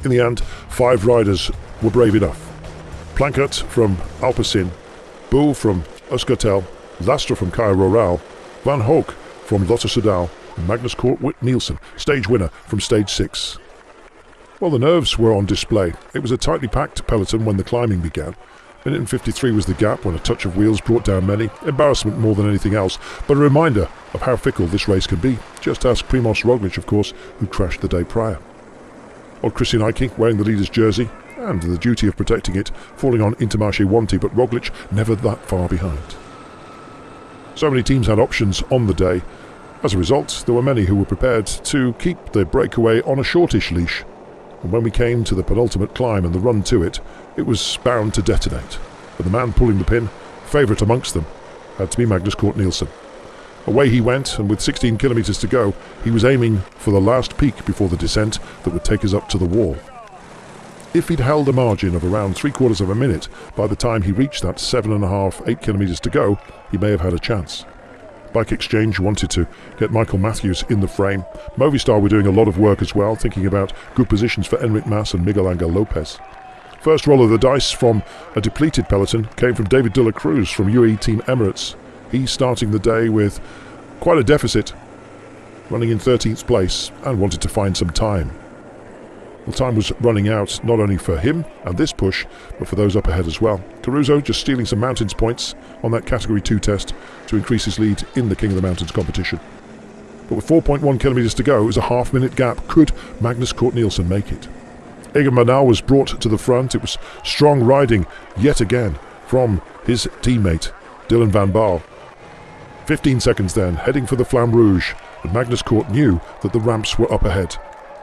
In the end, 5 riders were brave enough. Plankert from Alpecin, Bull from Euskaltel, Lastra from Kaya Roral, Van Hoek from Lotto Soudal, and Magnus Cort Nielsen, stage winner from stage 6. Well, the nerves were on display. It was a tightly packed peloton when the climbing began. Minute and 53 was the gap when a touch of wheels brought down many. Embarrassment more than anything else, but a reminder of how fickle this race can be. Just ask Primoz Roglic, of course, who crashed the day prior. Old Christian Eiking, wearing the leader's jersey, and the duty of protecting it, falling on Intermarché Wanty, but Roglic never that far behind. So many teams had options on the day. As a result, there were many who were prepared to keep the breakaway on a shortish leash. And when we came to the penultimate climb and the run to it, it was bound to detonate. But the man pulling the pin, favourite amongst them, had to be Magnus Cort Nielsen. Away he went, and with 16 kilometres to go, he was aiming for the last peak before the descent that would take us up to the wall. If he'd held a margin of around 3/4 of a minute by the time he reached that 7.5, 8 kilometres to go, he may have had a chance. Bike Exchange wanted to get Michael Matthews in the frame. Movistar were doing a lot of work as well, thinking about good positions for Enric Mas and Miguel Angel Lopez. First roll of the dice from a depleted peloton came from David de la Cruz from UAE Team Emirates. He's starting the day with quite a deficit, running in 13th place, and wanted to find some time. Well, time was running out, not only for him and this push, but for those up ahead as well. Caruso just stealing some mountains points on that Category 2 test to increase his lead in the King of the Mountains competition. But with 4.1 kilometres to go, it was a half-minute gap. Could Magnus Cort Nielsen make it? Egan Bernal was brought to the front. It was strong riding yet again from his teammate, Dylan van Baal. 15 seconds then, heading for the Flamme Rouge, but Magnus Cort knew that the ramps were up ahead.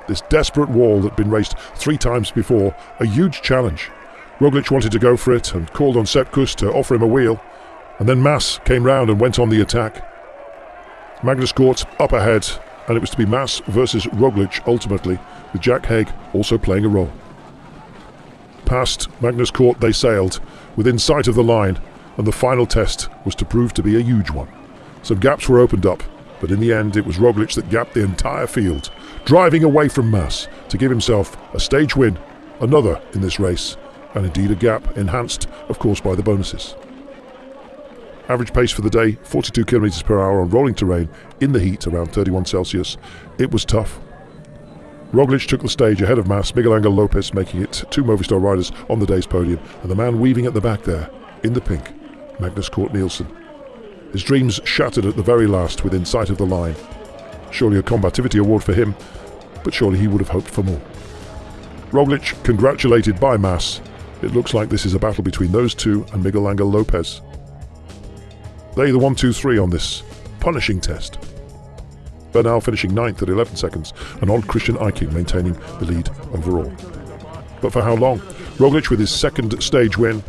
This desperate wall that had been raced 3 times before, a huge challenge. Roglic wanted to go for it and called on Sepp Kuss to offer him a wheel, and then Mas came round and went on the attack. Magnus Cort up ahead, and it was to be Mas versus Roglic ultimately, with Jack Haig also playing a role. Past Magnus Cort they sailed, within sight of the line, and the final test was to prove to be a huge one. Some gaps were opened up, but in the end it was Roglic that gapped the entire field, driving away from Mas to give himself a stage win, another in this race, and indeed a gap enhanced, of course, by the bonuses. Average pace for the day, 42 kilometres per hour on rolling terrain, in the heat, around 31 Celsius. It was tough. Roglic took the stage ahead of Mas, Miguel Angel Lopez making it 2 Movistar riders on the day's podium, and the man weaving at the back there, in the pink, Magnus Cort Nielsen. His dreams shattered at the very last within sight of the line. Surely a combativity award for him, but surely he would have hoped for more. Roglic congratulated by Mas. It looks like this is a battle between those two and Miguel Angel Lopez. They the 1, 2, 3 on this punishing test. Bernal finishing 9th at 11 seconds, and old Christian Eiking maintaining the lead overall. But for how long? Roglic with his second stage win,